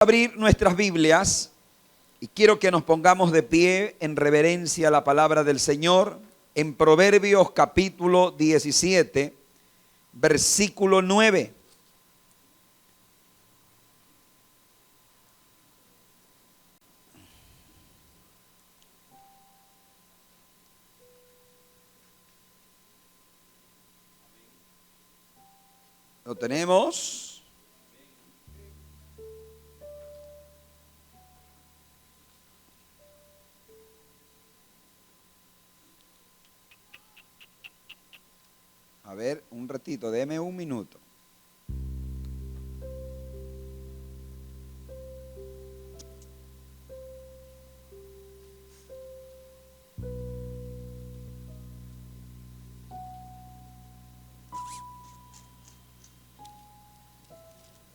Abrir nuestras Biblias y quiero que nos pongamos de pie en reverencia a la palabra del Señor en Proverbios capítulo 17, versículo 9. ¿Lo tenemos? A ver, un ratito, déme un minuto.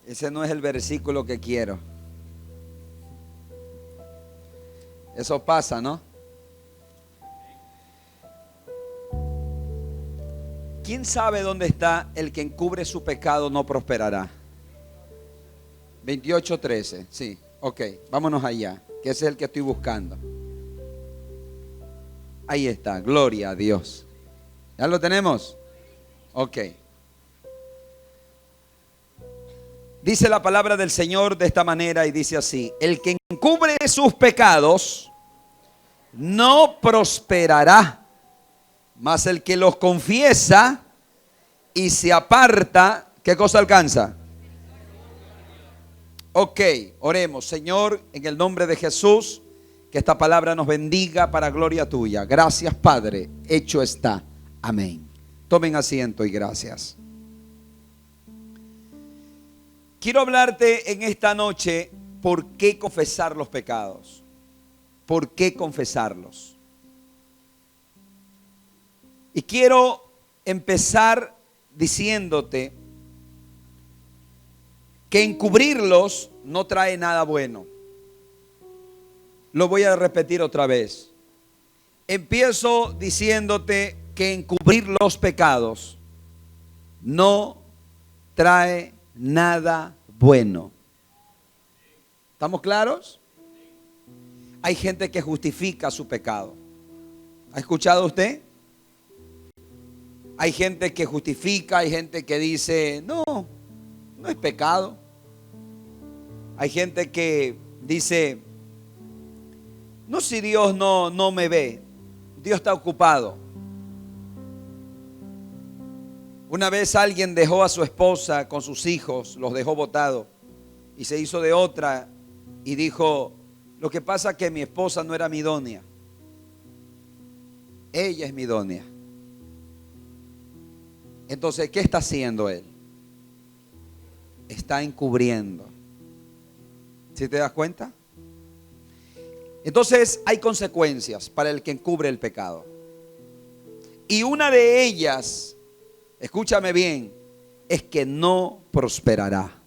Ese no es el versículo que quiero. Eso pasa, ¿no? ¿Quién sabe dónde está el que encubre su pecado no prosperará? 28:13, sí, ok, vámonos allá, que ese es el que estoy buscando. Ahí está, gloria a Dios. ¿Ya lo tenemos? Ok. Dice la palabra del Señor de esta manera y dice así: el que encubre sus pecados no prosperará, mas el que los confiesa y se aparta, ¿qué cosa alcanza? Ok, oremos. Señor, en el nombre de Jesús, que esta palabra nos bendiga para gloria tuya. Gracias, Padre, hecho está. Amén. Tomen asiento y gracias. Quiero hablarte en esta noche por qué confesar los pecados. ¿Por qué confesarlos? Y quiero empezar diciéndote que encubrirlos no trae nada bueno. Lo voy a repetir otra vez. Empiezo diciéndote que encubrir los pecados no trae nada bueno. ¿Estamos claros? Hay gente que justifica su pecado. ¿Ha escuchado usted? Hay gente que justifica, hay gente que dice, no es pecado. Hay gente que dice, no, si Dios no me ve, Dios está ocupado. Una vez alguien dejó a su esposa con sus hijos, los dejó botados y se hizo de otra y dijo, lo que pasa es que mi esposa no era mi idónea. Ella es mi idónea. Entonces, ¿qué está haciendo él? Está encubriendo. ¿Sí te das cuenta? Entonces, hay consecuencias para el que encubre el pecado. Y una de ellas, escúchame bien, es que no prosperará.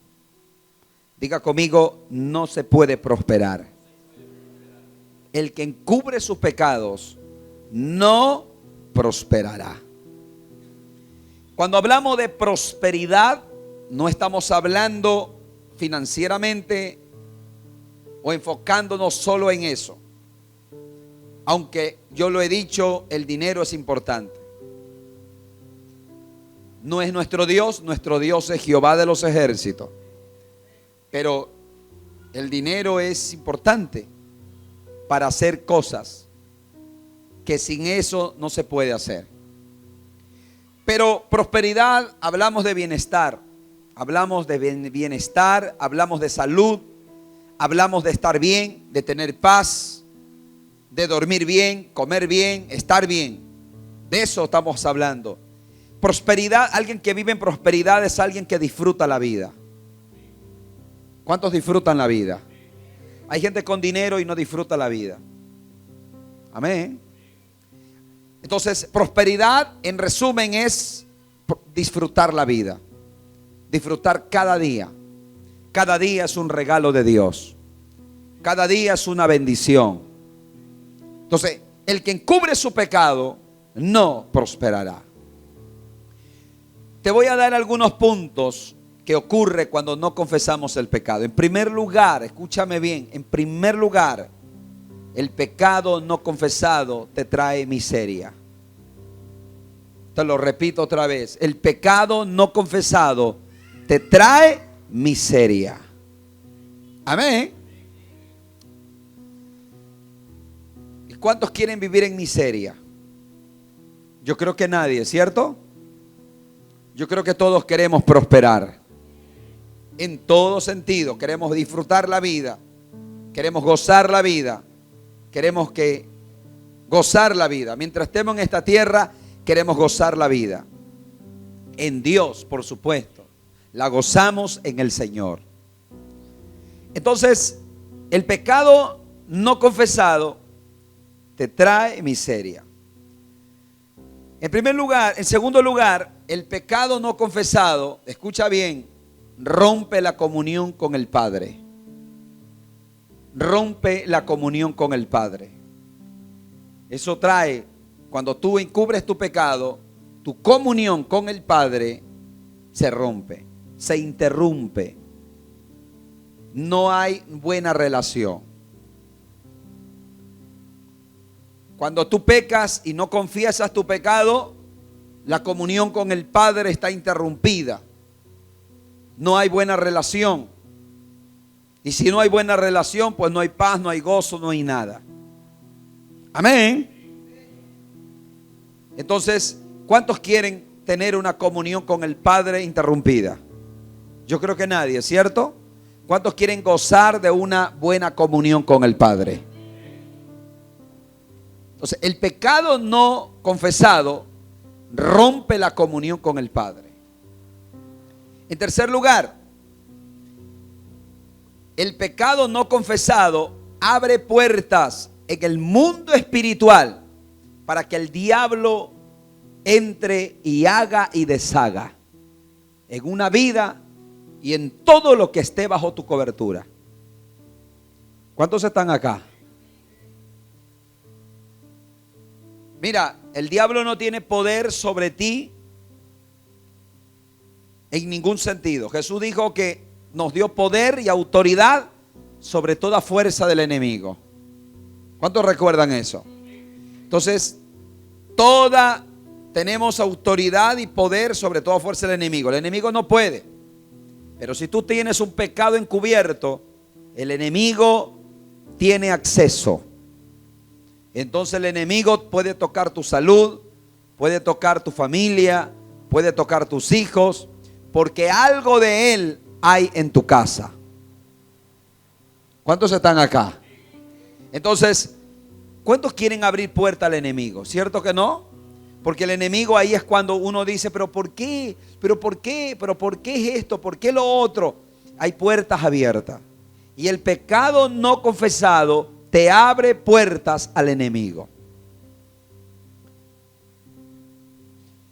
Diga conmigo, no se puede prosperar. El que encubre sus pecados no prosperará. Cuando hablamos de prosperidad, no estamos hablando financieramente o enfocándonos solo en eso. Aunque yo lo he dicho, el dinero es importante. No es nuestro Dios es Jehová de los ejércitos. Pero el dinero es importante para hacer cosas que sin eso no se puede hacer. Pero prosperidad, hablamos de bienestar, hablamos de salud, hablamos de estar bien, de tener paz, de dormir bien, comer bien, estar bien. De eso estamos hablando. Prosperidad, alguien que vive en prosperidad es alguien que disfruta la vida. ¿Cuántos disfrutan la vida? Hay gente con dinero y no disfruta la vida. Amén. Entonces, prosperidad, en resumen, es disfrutar la vida. Disfrutar cada día. Cada día es un regalo de Dios. Cada día es una bendición. Entonces, el que encubre su pecado no prosperará. Te voy a dar algunos puntos que ocurre cuando no confesamos el pecado. En primer lugar, escúchame bien, en primer lugar, el pecado no confesado te trae miseria. Te lo repito otra vez, el pecado no confesado te trae miseria. Amén. ¿Y cuántos quieren vivir en miseria? Yo creo que nadie, ¿cierto? Yo creo que todos queremos prosperar. En todo sentido, queremos disfrutar la vida, queremos gozar la vida, queremos gozar la vida. Mientras estemos en esta tierra, queremos gozar la vida. En Dios, por supuesto, la gozamos en el Señor. Entonces, el pecado no confesado te trae miseria. En primer lugar, en segundo lugar, el pecado no confesado, escucha bien, rompe la comunión con el Padre. Rompe la comunión con el Padre. Eso trae, cuando tú encubres tu pecado, tu comunión con el Padre se rompe, se interrumpe. No hay buena relación. Cuando tú pecas y no confiesas tu pecado, la comunión con el Padre está interrumpida. No hay buena relación. Y si no hay buena relación, pues no hay paz, no hay gozo, no hay nada. Amén. Entonces, ¿cuántos quieren tener una comunión con el Padre interrumpida? Yo creo que nadie, ¿cierto? ¿Cuántos quieren gozar de una buena comunión con el Padre? Entonces, el pecado no confesado rompe la comunión con el Padre. En tercer lugar, el pecado no confesado abre puertas en el mundo espiritual para que el diablo entre y haga y deshaga en una vida y en todo lo que esté bajo tu cobertura. ¿Cuántos están acá? Mira, el diablo no tiene poder sobre ti en ningún sentido. Jesús dijo que nos dio poder y autoridad sobre toda fuerza del enemigo. ¿Cuántos recuerdan eso? Entonces, tenemos autoridad y poder sobre toda fuerza del enemigo. El enemigo no puede. Pero si tú tienes un pecado encubierto, el enemigo tiene acceso. Entonces el enemigo puede tocar tu salud, puede tocar tu familia, puede tocar tus hijos, porque algo de él hay en tu casa. ¿Cuántos están acá? Entonces, ¿cuántos quieren abrir puerta al enemigo? ¿Cierto que no? Porque el enemigo ahí es cuando uno dice, pero ¿por qué? ¿Pero por qué? ¿Pero por qué es esto? ¿Por qué lo otro? Hay puertas abiertas. Y el pecado no confesado te abre puertas al enemigo.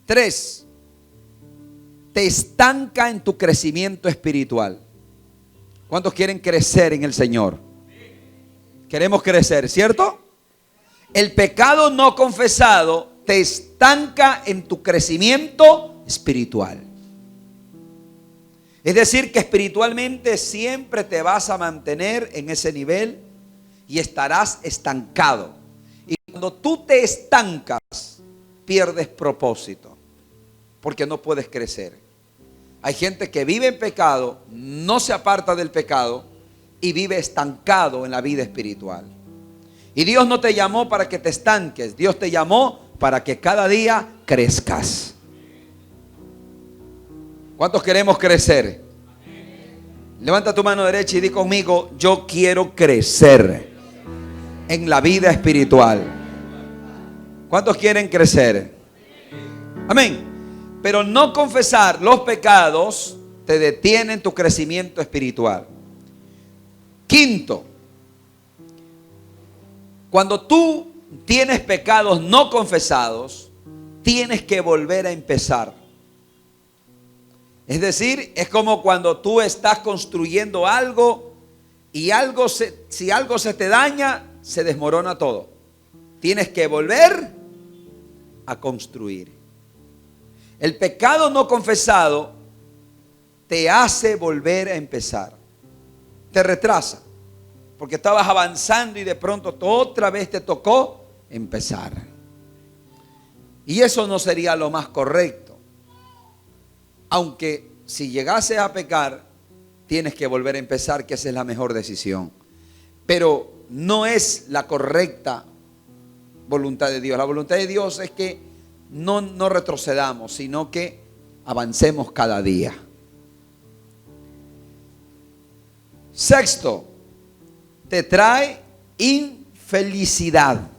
3. Te estanca en tu crecimiento espiritual. ¿Cuántos quieren crecer en el Señor? Queremos crecer, ¿cierto? El pecado no confesado te estanca en tu crecimiento espiritual. Es decir, que espiritualmente siempre te vas a mantener en ese nivel y estarás estancado. Y cuando tú te estancas, pierdes propósito, porque no puedes crecer. Hay gente que vive en pecado, no se aparta del pecado y vive estancado en la vida espiritual. Y Dios no te llamó para que te estanques, Dios te llamó para que cada día crezcas. ¿Cuántos queremos crecer? Levanta tu mano derecha y di conmigo, yo quiero crecer en la vida espiritual. ¿Cuántos quieren crecer? Amén. Pero no confesar los pecados te detiene en tu crecimiento espiritual. Quinto, cuando tú tienes pecados no confesados, tienes que volver a empezar. Es decir, es como cuando tú estás construyendo algo y si algo se te daña, se desmorona todo. Tienes que volver a construir. El pecado no confesado te hace volver a empezar. Te retrasa. Porque estabas avanzando y de pronto otra vez te tocó empezar. Y eso no sería lo más correcto. Aunque si llegases a pecar, tienes que volver a empezar, que esa es la mejor decisión. Pero no es la correcta voluntad de Dios. La voluntad de Dios es que no retrocedamos, sino que avancemos cada día. Sexto, te trae infelicidad.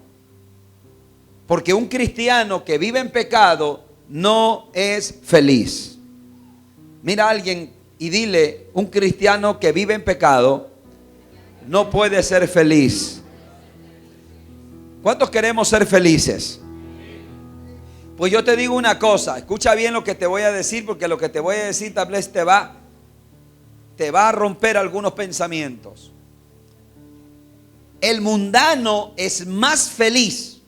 Porque un cristiano que vive en pecado no es feliz. Mira a alguien y dile: un cristiano que vive en pecado no puede ser feliz. ¿Cuántos queremos ser felices? Pues yo te digo una cosa, escucha bien lo que te voy a decir, porque lo que te voy a decir tal vez te va a romper algunos pensamientos. El mundano es más feliz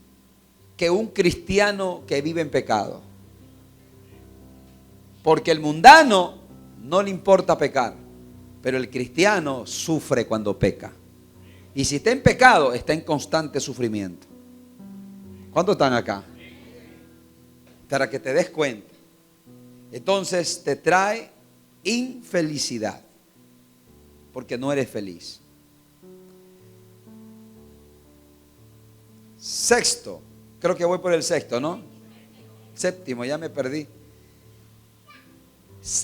que un cristiano que vive en pecado. Porque el mundano no le importa pecar, pero el cristiano sufre cuando peca. Y si está en pecado, está en constante sufrimiento. ¿Cuántos están acá? Para que te des cuenta. Entonces te trae infelicidad, porque no eres feliz. Sexto, creo que voy por el sexto, ¿no? Séptimo, ya me perdí.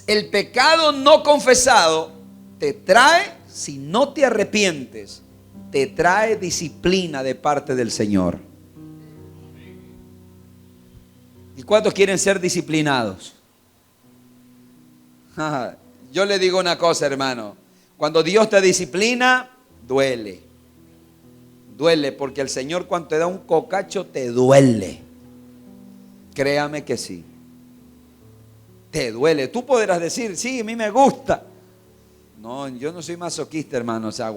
El pecado no confesado te trae, si no te arrepientes, te trae disciplina de parte del Señor. ¿Y cuántos quieren ser disciplinados? Yo le digo una cosa, hermano. Cuando Dios te disciplina, duele. Duele, porque el Señor cuando te da un cocacho te duele. Créame que sí. Te duele. Tú podrás decir: sí, a mí me gusta. No, yo no soy masoquista, hermano. O sea,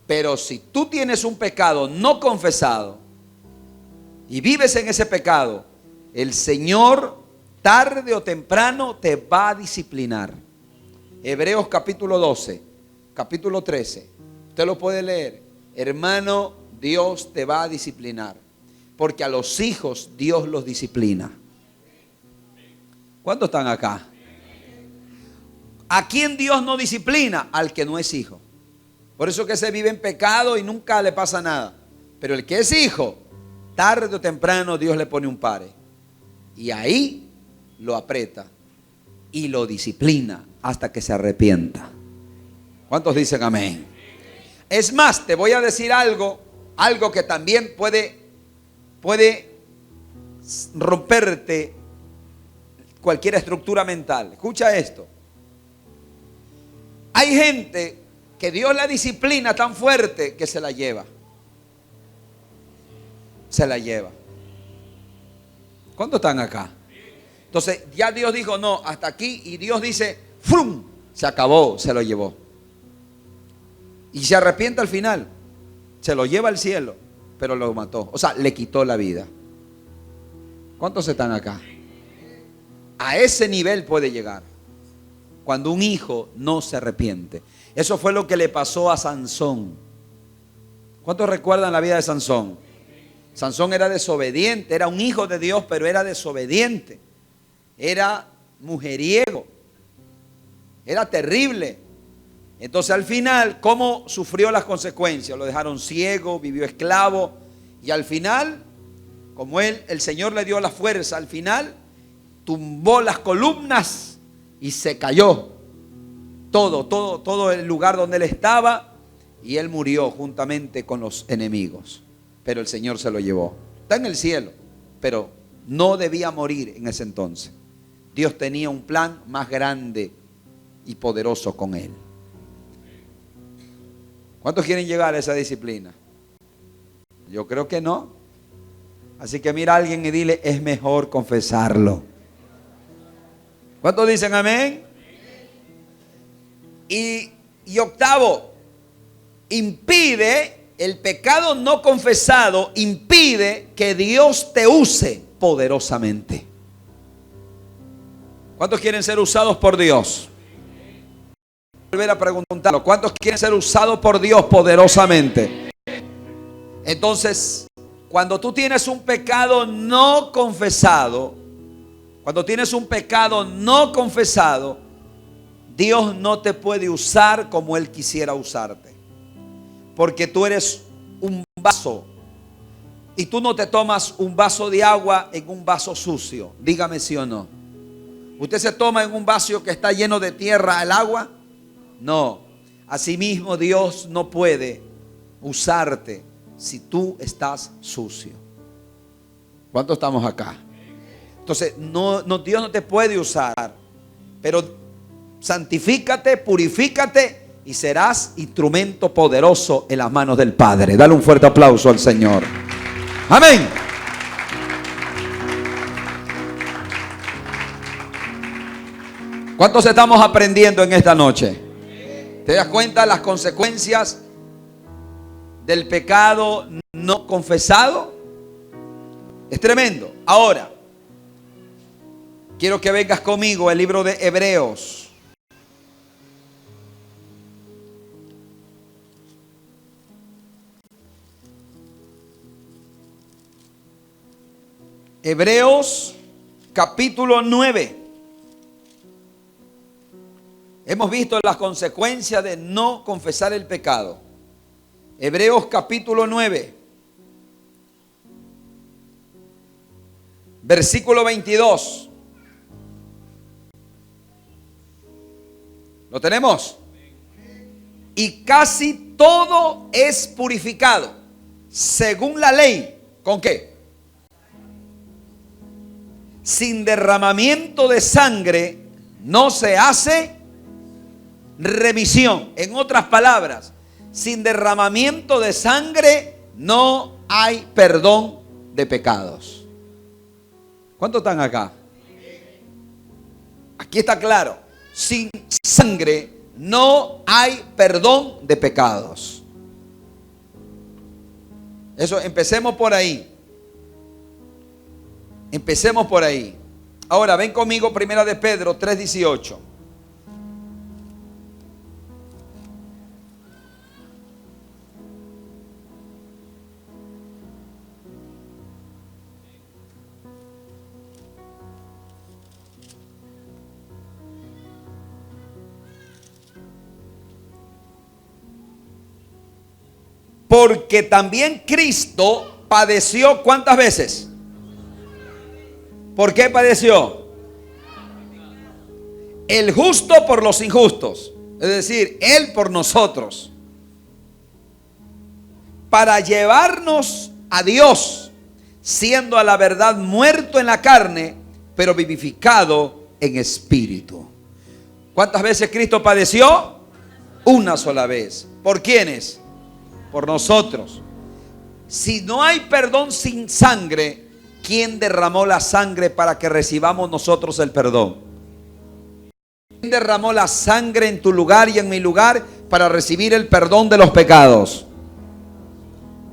pero si tú tienes un pecado no confesado y vives en ese pecado, el Señor tarde o temprano te va a disciplinar. Hebreos capítulo 12, capítulo 13. Usted lo puede leer. Hermano, Dios te va a disciplinar, porque a los hijos Dios los disciplina. ¿Cuántos están acá? ¿A quién Dios no disciplina? Al que no es hijo. Por eso que se vive en pecado y nunca le pasa nada. Pero el que es hijo, tarde o temprano Dios le pone un pare. Y ahí lo aprieta y lo disciplina hasta que se arrepienta. ¿Cuántos dicen amén? Es más, te voy a decir algo que también puede romperte cualquier estructura mental. Escucha esto. Hay gente que Dios la disciplina tan fuerte que se la lleva. Se la lleva. ¿Cuántos están acá? Entonces ya Dios dijo: no, hasta aquí. Y Dios dice: ¡frum! Se acabó, se lo llevó. Y se arrepiente al final. Se lo lleva al cielo, pero lo mató. O sea, le quitó la vida. ¿Cuántos están acá? A ese nivel puede llegar cuando un hijo no se arrepiente. Eso fue lo que le pasó a Sansón. ¿Cuántos recuerdan la vida de Sansón? Sansón era desobediente, era un hijo de Dios, pero era desobediente. Era mujeriego. Era terrible. Entonces al final, ¿cómo sufrió las consecuencias? Lo dejaron ciego, vivió esclavo. Y al final, como el Señor le dio la fuerza, al final tumbó las columnas y se cayó. Todo el lugar donde él estaba, y él murió juntamente con los enemigos. Pero el Señor se lo llevó. Está en el cielo, pero no debía morir en ese entonces. Dios tenía un plan más grande y poderoso con él. ¿Cuántos quieren llegar a esa disciplina? Yo creo que no. Así que mira a alguien y dile: es mejor confesarlo. ¿Cuántos dicen amén? Y octavo, impide, el pecado no confesado impide que Dios te use poderosamente. ¿Cuántos quieren ser usados por Dios? volver a preguntarlo. ¿Cuántos quieren ser usados por Dios poderosamente? Entonces, cuando tú tienes un pecado no confesado, Dios no te puede usar como Él quisiera usarte. Porque tú eres un vaso. Y tú no te tomas un vaso de agua en un vaso sucio. Dígame sí o no. ¿Usted se toma en un vaso que está lleno de tierra el agua? No. Asimismo, Dios no puede usarte si tú estás sucio. ¿Cuántos estamos acá? Entonces, Dios no te puede usar. Pero santifícate, purifícate y serás instrumento poderoso en las manos del Padre. Dale un fuerte aplauso al Señor. Amén. ¿Cuántos estamos aprendiendo en esta noche? ¿Te das cuenta de las consecuencias del pecado no confesado? Es tremendo. Ahora, quiero que vengas conmigo al libro de Hebreos. Hebreos capítulo 9. Hemos visto las consecuencias de no confesar el pecado. Hebreos capítulo 9. Versículo 22. ¿Lo tenemos? Y casi todo es purificado según la ley. ¿Con qué? Sin derramamiento de sangre no se hace remisión. En otras palabras, sin derramamiento de sangre no hay perdón de pecados. ¿Cuántos están acá? Aquí está claro. Sin sangre no hay perdón de pecados. Eso, empecemos por ahí. Empecemos por ahí. Ahora ven conmigo, primera de Pedro 3:18. Porque también Cristo padeció, ¿cuántas veces? ¿Por qué padeció? El justo por los injustos. Es decir, Él por nosotros. Para llevarnos a Dios, siendo a la verdad muerto en la carne, pero vivificado en espíritu. ¿Cuántas veces Cristo padeció? Una sola vez. ¿Por quiénes? Por nosotros. Si no hay perdón sin sangre, ¿quién derramó la sangre para que recibamos nosotros el perdón? ¿Quién derramó la sangre en tu lugar y en mi lugar para recibir el perdón de los pecados?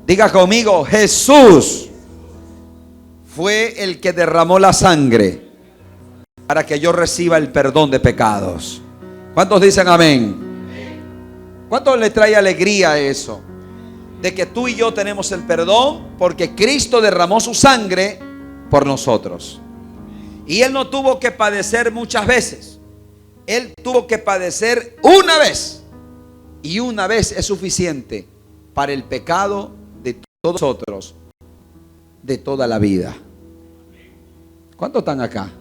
Diga conmigo, Jesús fue el que derramó la sangre para que yo reciba el perdón de pecados. ¿Cuántos dicen amén? ¿Cuántos le trae alegría eso? De que tú y yo tenemos el perdón porque Cristo derramó su sangre por nosotros. Y Él no tuvo que padecer muchas veces. Él tuvo que padecer una vez. Y una vez es suficiente para el pecado de todos nosotros, de toda la vida. ¿Cuántos están acá?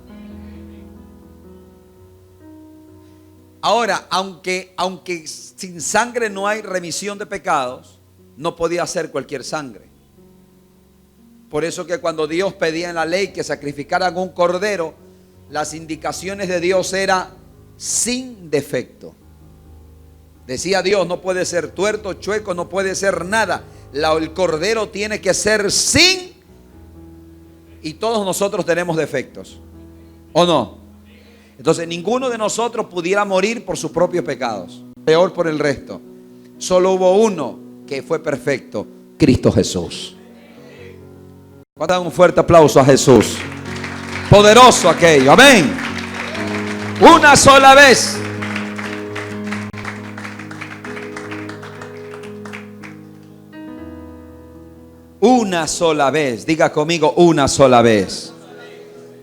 Ahora, aunque sin sangre no hay remisión de pecados, no podía ser cualquier sangre. Por eso que cuando Dios pedía en la ley que sacrificaran un cordero, las indicaciones de Dios eran sin defecto. Decía Dios, no puede ser tuerto, chueco, no puede ser nada. El cordero tiene que ser sin. Y todos nosotros tenemos defectos, ¿o no? Entonces ninguno de nosotros pudiera morir por sus propios pecados, peor por el resto. Solo hubo uno que fue perfecto, Cristo Jesús. ¿Cuánto dan un fuerte aplauso a Jesús? Poderoso aquello, amén. Una sola vez. Una sola vez. Diga conmigo, una sola vez.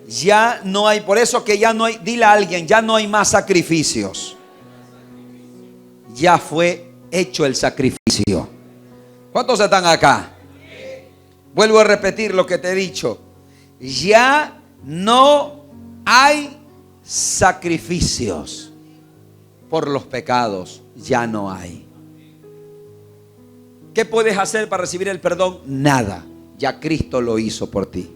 Ya no hay, por eso que ya no hay, dile a alguien, ya no hay más sacrificios. Ya fue hecho el sacrificio. ¿Cuántos están acá? Vuelvo a repetir lo que te he dicho. Ya no hay sacrificios por los pecados. Ya no hay. ¿Qué puedes hacer para recibir el perdón? Nada. Ya Cristo lo hizo por ti.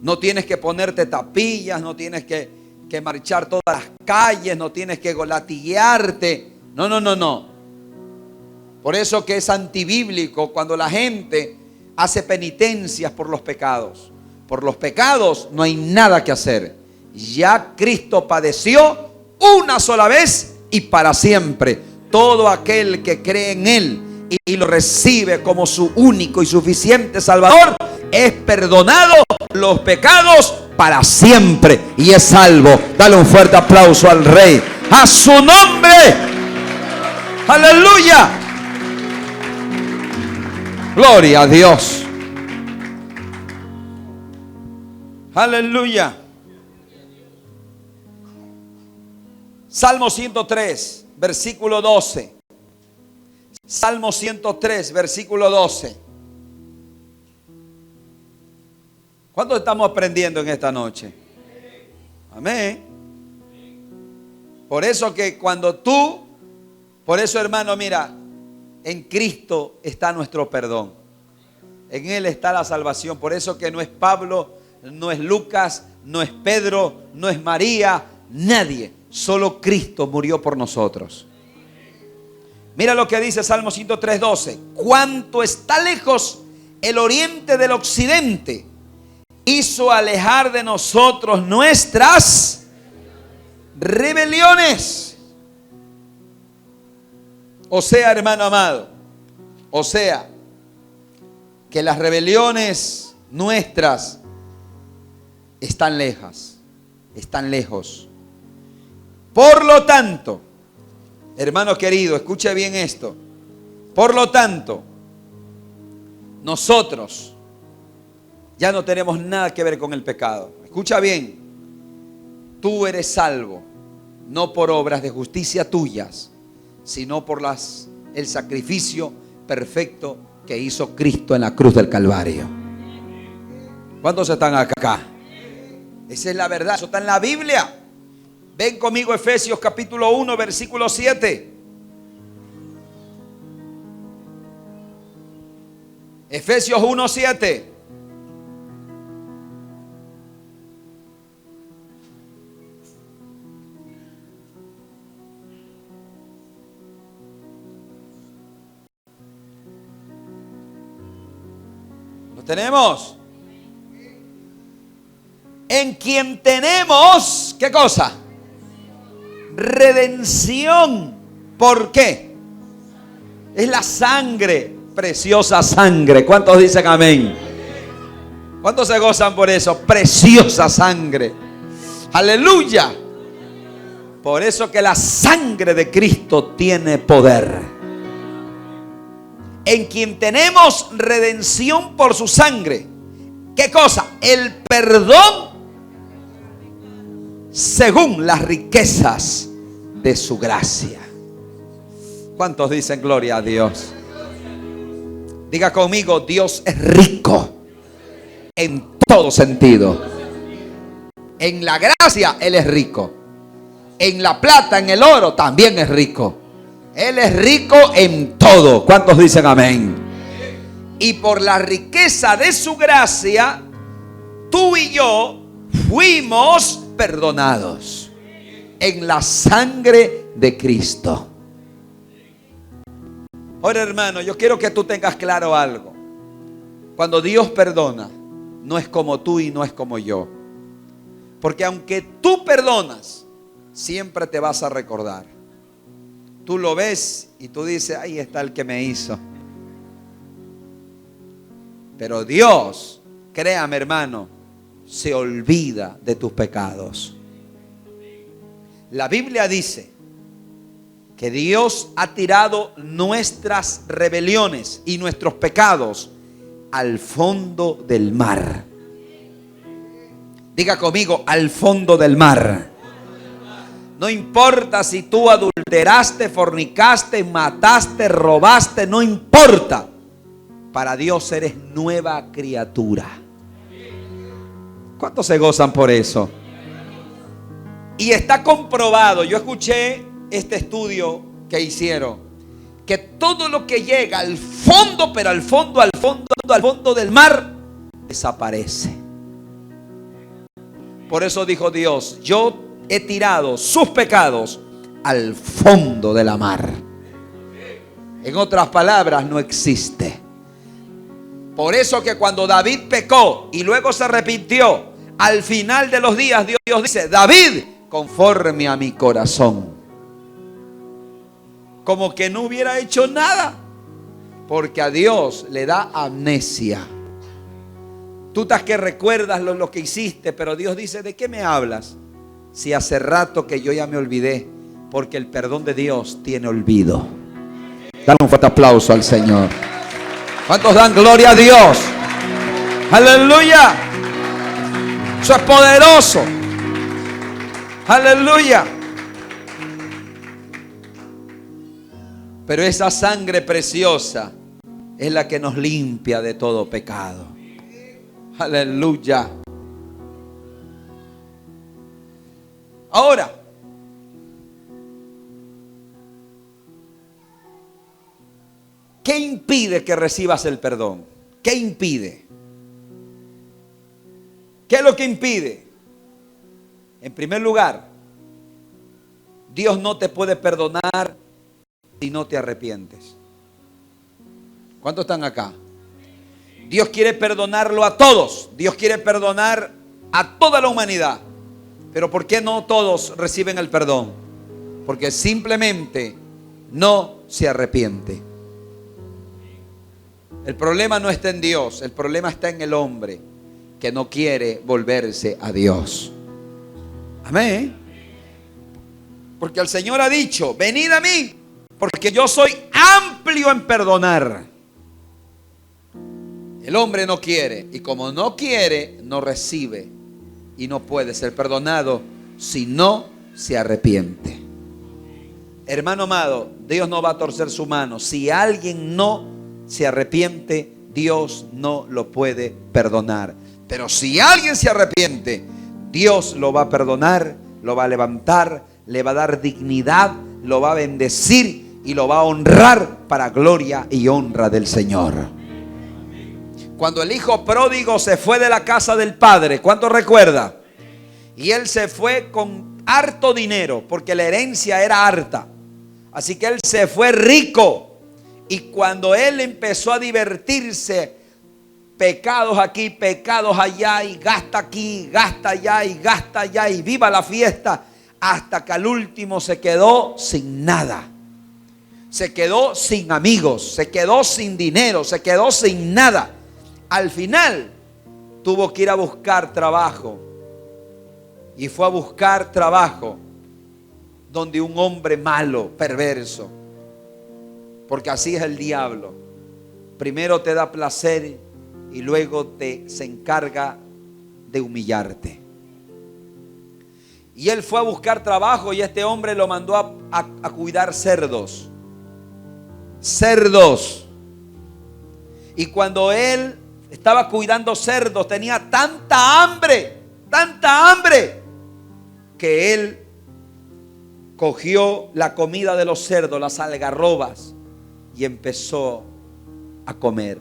No tienes que ponerte tapillas, no tienes que marchar todas las calles, no tienes que latiguearte. No. Por eso que es antibíblico cuando la gente hace penitencias por los pecados. Por los pecados no hay nada que hacer. Ya Cristo padeció una sola vez y para siempre. Todo aquel que cree en Él y lo recibe como su único y suficiente Salvador es perdonado los pecados para siempre y es salvo. Dale un fuerte aplauso al Rey. A su nombre. Aleluya. Gloria a Dios. Aleluya. Salmo 103, versículo 12. Salmo 103, versículo 12. ¿Cuánto estamos aprendiendo en esta noche? Amén. Por eso que por eso hermano, mira, en Cristo está nuestro perdón. En Él está la salvación. Por eso que no es Pablo, no es Lucas, no es Pedro, no es María, nadie. Solo Cristo murió por nosotros. Mira lo que dice Salmo 103, 12. Cuánto está lejos el oriente del occidente, hizo alejar de nosotros nuestras rebeliones. O sea, hermano amado, o sea, que las rebeliones nuestras están lejos. Por lo tanto, hermano querido, escuche bien esto. Por lo tanto, nosotros ya no tenemos nada que ver con el pecado. Escucha bien. Tú eres salvo, no por obras de justicia tuyas, sino por el sacrificio perfecto que hizo Cristo en la cruz del Calvario. ¿Cuántos están acá? Esa es la verdad, eso está en la Biblia. Ven conmigo Efesios capítulo 1, versículo 7. Efesios 1, 7. ¿Lo tenemos? En quien tenemos, ¿qué cosa? Redención. ¿Por qué? Es la sangre, preciosa sangre. ¿Cuántos dicen amén? ¿Cuántos se gozan por eso? Preciosa sangre. Aleluya. Por eso que la sangre de Cristo tiene poder. En quien tenemos redención por su sangre. ¿Qué cosa? El perdón según las riquezas de su gracia. ¿Cuántos dicen gloria a Dios? Diga conmigo, Dios es rico en todo sentido. En la gracia Él es rico. En la plata, en el oro también es rico. Él es rico en todo. ¿Cuántos dicen amén? Y por la riqueza de su gracia, tú y yo fuimos perdonados en la sangre de Cristo. Ahora, hermano, yo quiero que tú tengas claro algo. Cuando Dios perdona, no es como tú y no es como yo. Porque aunque tú perdonas, siempre te vas a recordar. Tú lo ves y tú dices, ahí está el que me hizo. Pero Dios, créame hermano, se olvida de tus pecados. La Biblia dice que Dios ha tirado nuestras rebeliones y nuestros pecados al fondo del mar. Diga conmigo, al fondo del mar. No importa si tú adulteraste, fornicaste, mataste, robaste, no importa. Para Dios eres nueva criatura. ¿Cuántos se gozan por eso? Y está comprobado, yo escuché este estudio que hicieron, que todo lo que llega al fondo, pero al fondo del mar, desaparece. Por eso dijo Dios, yo he tirado sus pecados al fondo de la mar. En otras palabras, no existe. Por eso que cuando David pecó y luego se arrepintió, al final de los días Dios dice, David, conforme a mi corazón. Como que no hubiera hecho nada. Porque a Dios le da amnesia. Tú estás que recuerdas lo que hiciste, pero Dios dice, ¿de qué me hablas? Si hace rato que yo ya me olvidé. Porque el perdón de Dios tiene olvido. Dale un fuerte aplauso al Señor. ¿Cuántos dan gloria a Dios? Aleluya. Eso es poderoso. Aleluya. Pero esa sangre preciosa es la que nos limpia de todo pecado. Aleluya. Ahora, ¿qué impide que recibas el perdón? ¿Qué impide? ¿Qué es lo que impide? En primer lugar, Dios no te puede perdonar si no te arrepientes. ¿Cuántos están acá? Dios quiere perdonarlo a todos. Dios quiere perdonar a toda la humanidad. Pero ¿por qué no todos reciben el perdón? Porque simplemente no se arrepiente. El problema no está en Dios, el problema está en el hombre que no quiere volverse a Dios. Amén. Porque el Señor ha dicho, venid a mí, porque yo soy amplio en perdonar. El hombre no quiere, y como no quiere, no recibe y no puede ser perdonado si no se arrepiente. Hermano amado, Dios no va a torcer su mano. Si alguien no se arrepiente, Dios no lo puede perdonar. Pero si alguien se arrepiente, Dios lo va a perdonar, lo va a levantar, le va a dar dignidad, lo va a bendecir y lo va a honrar para gloria y honra del Señor. Cuando el hijo pródigo se fue de la casa del padre, ¿cuánto recuerda? Y él se fue con harto dinero, porque la herencia era harta. Así que él se fue rico. Y cuando él empezó a divertirse, pecados aquí, pecados allá, y gasta aquí, gasta allá, y gasta allá, y viva la fiesta, hasta que al último se quedó sin nada. Se quedó sin amigos, se quedó sin dinero, se quedó sin nada. Al final tuvo que ir a buscar trabajo. Y fue a buscar trabajo donde un hombre malo, perverso. Porque así es el diablo. Primero te da placer y luego se encarga de humillarte. Y él fue a buscar trabajo y este hombre lo mandó a cuidar cerdos. Cerdos. Y cuando él estaba cuidando cerdos, tenía tanta hambre, que él cogió la comida de los cerdos, las algarrobas, y empezó a comer.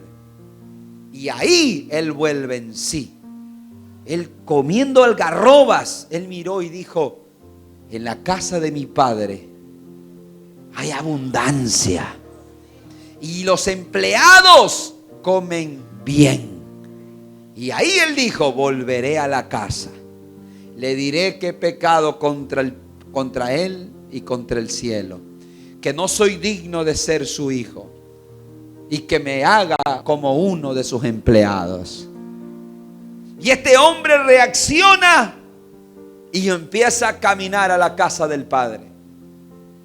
Y ahí él vuelve en sí. Él comiendo algarrobas, él miró y dijo, en la casa de mi padre hay abundancia. Y los empleados comen bien. Y ahí él dijo, volveré a la casa. Le diré que he pecado contra él y contra el cielo. Que no soy digno de ser su hijo. Y que me haga como uno de sus empleados. Y este hombre reacciona y empieza a caminar a la casa del padre.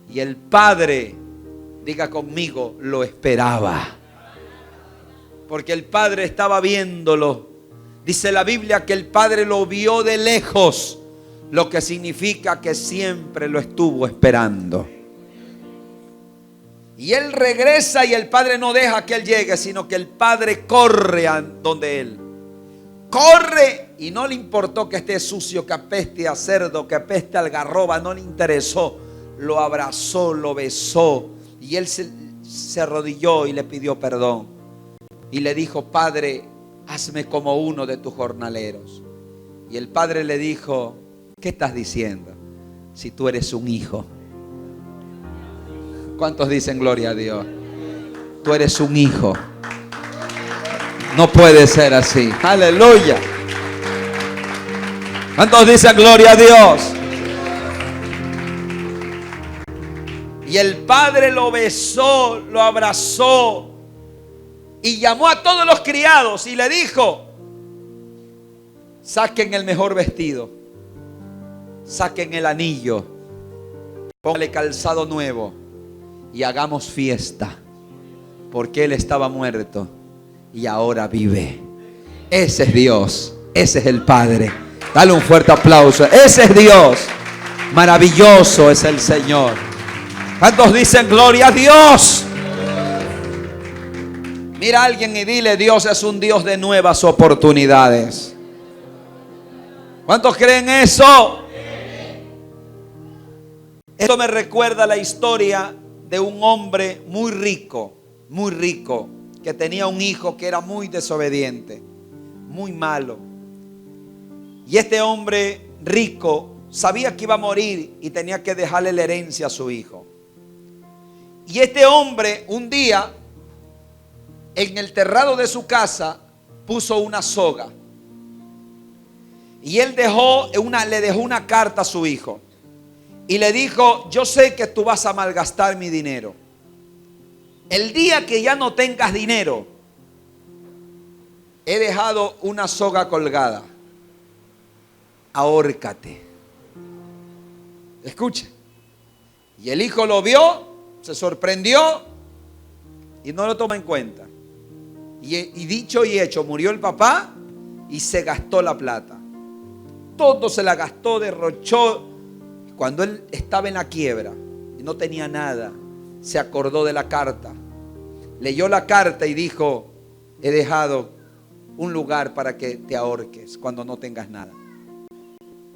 Y el padre, diga conmigo, lo esperaba. porque el padre estaba viéndolo. Dice la Biblia que el padre lo vio de lejos, lo que significa que siempre lo estuvo esperando. Y él regresa y el padre no deja que él llegue, sino que el padre corre a donde él. Corre y no le importó que esté sucio, que apeste a cerdo, que apeste a algarroba, no le interesó. Lo abrazó, lo besó y él se arrodilló y le pidió perdón. Y le dijo: Padre, hazme como uno de tus jornaleros. Y el padre le dijo: ¿qué estás diciendo? Si tú eres un hijo. ¿Cuántos dicen gloria a Dios? Tú eres un hijo. No puede ser así. Aleluya. ¿Cuántos dicen gloria a Dios? Y el padre lo besó, lo abrazó y llamó a todos los criados y le dijo: saquen el mejor vestido, saquen el anillo, póngale calzado nuevo y hagamos fiesta, porque él estaba muerto y ahora vive. Ese es Dios, ese es el Padre. Dale un fuerte aplauso. Ese es Dios. Maravilloso es el Señor. ¿Cuántos dicen gloria a Dios? Mira a alguien y dile: Dios es un Dios de nuevas oportunidades. ¿Cuántos creen eso? Esto me recuerda la historia de un hombre muy rico, que tenía un hijo que era muy desobediente, muy malo. Y este hombre rico sabía que iba a morir y tenía que dejarle la herencia a su hijo. Y este hombre un día, en el terrado de su casa, puso una soga. Y él le dejó una carta a su hijo. Y le dijo: yo sé que tú vas a malgastar mi dinero. El día que ya no tengas dinero, he dejado una soga colgada. Ahórcate. Escuche. Y el hijo lo vio, se sorprendió y no lo toma en cuenta. Y dicho y hecho, murió el papá y se gastó la plata. Todo se la gastó, derrochó. Cuando él estaba en la quiebra y no tenía nada, se acordó de la carta. Leyó la carta y dijo: he dejado un lugar para que te ahorques cuando no tengas nada.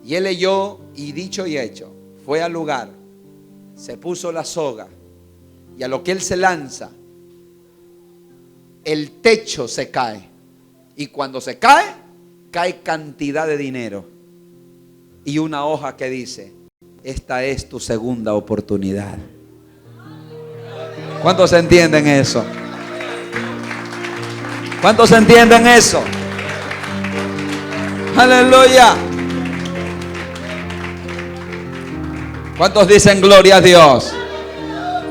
Y él leyó y dicho y hecho, fue al lugar, se puso la soga y a lo que él se lanza, el techo se cae. Y cuando se cae, cae cantidad de dinero y una hoja que dice: esta es tu segunda oportunidad. ¿Cuántos entienden eso? ¿Cuántos entienden eso? Aleluya. ¿Cuántos dicen gloria a Dios?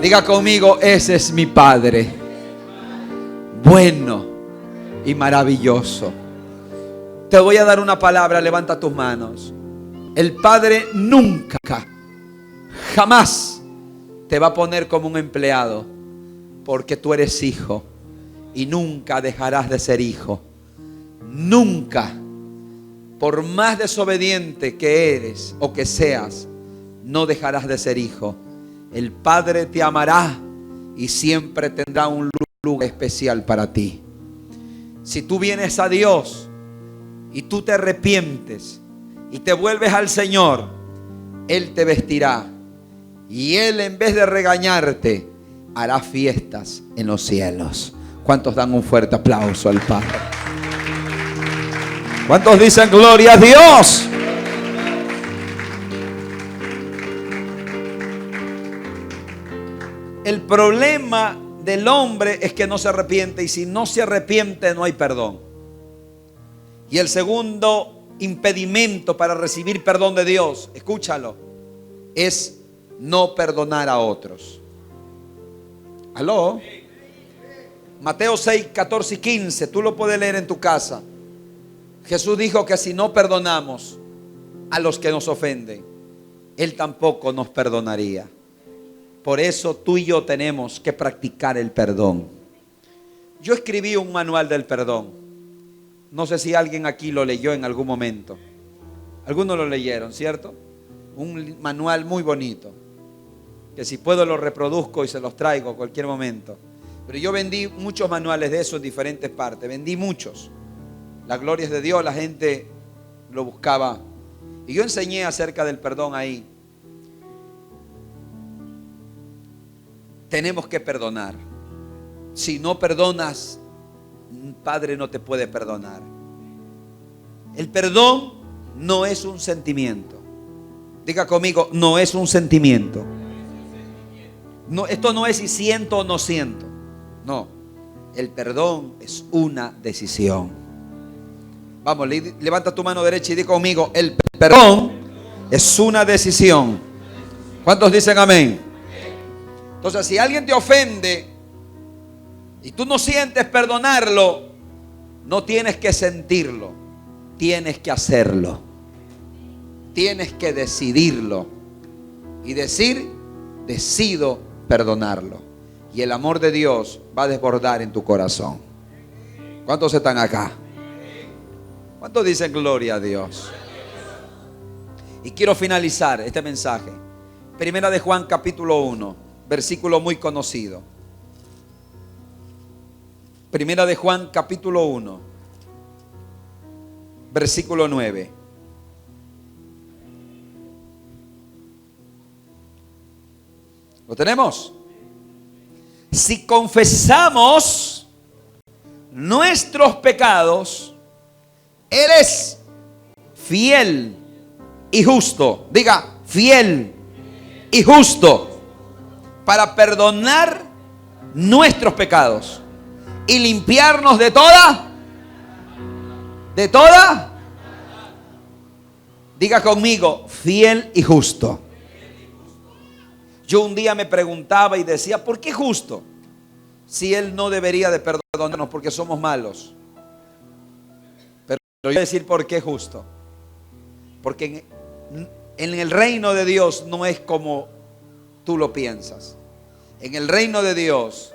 Diga conmigo: ese es mi Padre, bueno y maravilloso. Te voy a dar una palabra, levanta tus manos. El Padre nunca, jamás te va a poner como un empleado, porque tú eres hijo y nunca dejarás de ser hijo. Nunca, por más desobediente que eres o que seas, no dejarás de ser hijo. El Padre te amará y siempre tendrá un lugar especial para ti. Si tú vienes a Dios y tú te arrepientes y te vuelves al Señor, Él te vestirá y Él, en vez de regañarte, hará fiestas en los cielos. ¿Cuántos dan un fuerte aplauso al Padre? ¿Cuántos dicen gloria a Dios? El problema del hombre es que no se arrepiente, y si no se arrepiente no hay perdón. Y el segundo impedimento para recibir perdón de Dios, escúchalo, es no perdonar a otros. ¿Aló? Mateo 6, 14 y 15, tú lo puedes leer en tu casa. Jesús dijo que si no perdonamos a los que nos ofenden, Él tampoco nos perdonaría. Por eso tú y yo tenemos que practicar el perdón. Yo escribí un manual del perdón. No sé si alguien aquí lo leyó en algún momento. Algunos lo leyeron, ¿cierto? Un manual muy bonito, que si puedo lo reproduzco y se los traigo a cualquier momento. Pero yo vendí muchos manuales de eso en diferentes partes. Vendí muchos. La gloria es de Dios, la gente lo buscaba. Y yo enseñé acerca del perdón ahí. Tenemos que perdonar. Si no perdonas, Padre no te puede perdonar. El perdón no es un sentimiento. Diga conmigo, no es un sentimiento. No, esto no es si siento o no siento. No, el perdón es una decisión. Vamos, levanta tu mano derecha y di conmigo, el perdón es una decisión. ¿Cuántos dicen amén? Entonces, si alguien te ofende y tú no sientes perdonarlo, no tienes que sentirlo, tienes que hacerlo. Tienes que decidirlo y decir, decido perdonarlo. Y el amor de Dios va a desbordar en tu corazón. ¿Cuántos están acá? ¿Cuántos dicen gloria a Dios? Y quiero finalizar este mensaje. Primera de Juan capítulo 1, versículo muy conocido. Primera de Juan capítulo 1, versículo 9. ¿Lo tenemos? Si confesamos nuestros pecados, Él es fiel y justo. Diga, fiel y justo para perdonar nuestros pecados y limpiarnos de toda. Diga conmigo, fiel y justo. Yo un día me preguntaba y decía, ¿por qué justo? Si Él no debería de perdonarnos porque somos malos. Pero yo voy a decir por qué justo. Porque en el reino de Dios no es como tú lo piensas. En el reino de Dios,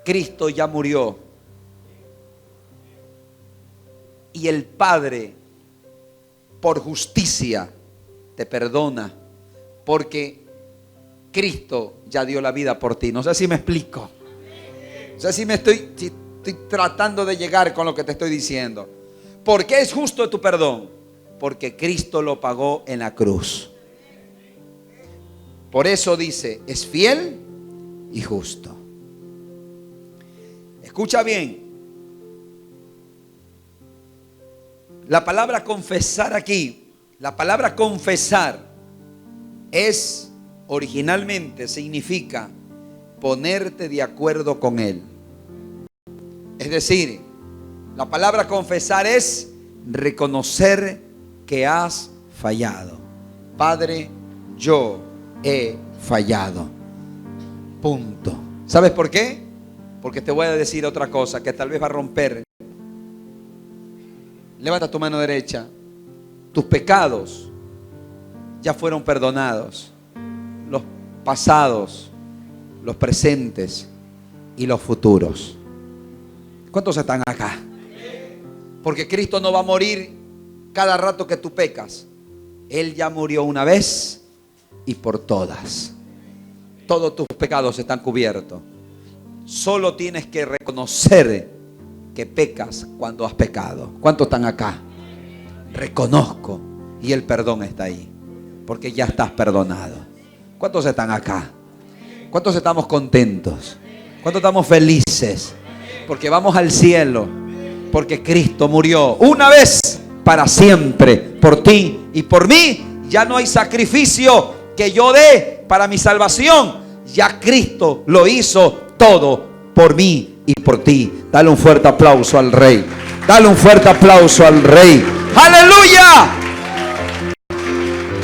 Cristo ya murió. Y el Padre, por justicia, te perdona. Porque Cristo ya dio la vida por ti. No sé si me explico. No sé si estoy tratando de llegar con lo que te estoy diciendo. ¿Por qué es justo tu perdón? Porque Cristo lo pagó en la cruz. Por eso dice, es fiel y justo. Escucha bien. La palabra confesar aquí, la palabra confesar originalmente significa ponerte de acuerdo con Él. Es decir, la palabra confesar es reconocer que has fallado. Padre, yo he fallado. Punto. ¿Sabes por qué? Porque te voy a decir otra cosa que tal vez va a romper. Levanta tu mano derecha. Tus pecados ya fueron perdonados. Los pasados, los presentes y los futuros. ¿Cuántos están acá? Porque Cristo no va a morir cada rato que tú pecas. Él ya murió una vez y por todas. Todos tus pecados están cubiertos. Solo tienes que reconocer que pecas cuando has pecado. ¿Cuántos están acá? Reconozco y el perdón está ahí. Porque ya estás perdonado. ¿Cuántos están acá? ¿Cuántos estamos contentos? ¿Cuántos estamos felices? Porque vamos al cielo. Porque Cristo murió una vez para siempre por ti y por mí. Ya no hay sacrificio que yo dé para mi salvación. Ya Cristo lo hizo todo por mí y por ti. Dale un fuerte aplauso al Rey. Dale un fuerte aplauso al Rey. ¡Aleluya!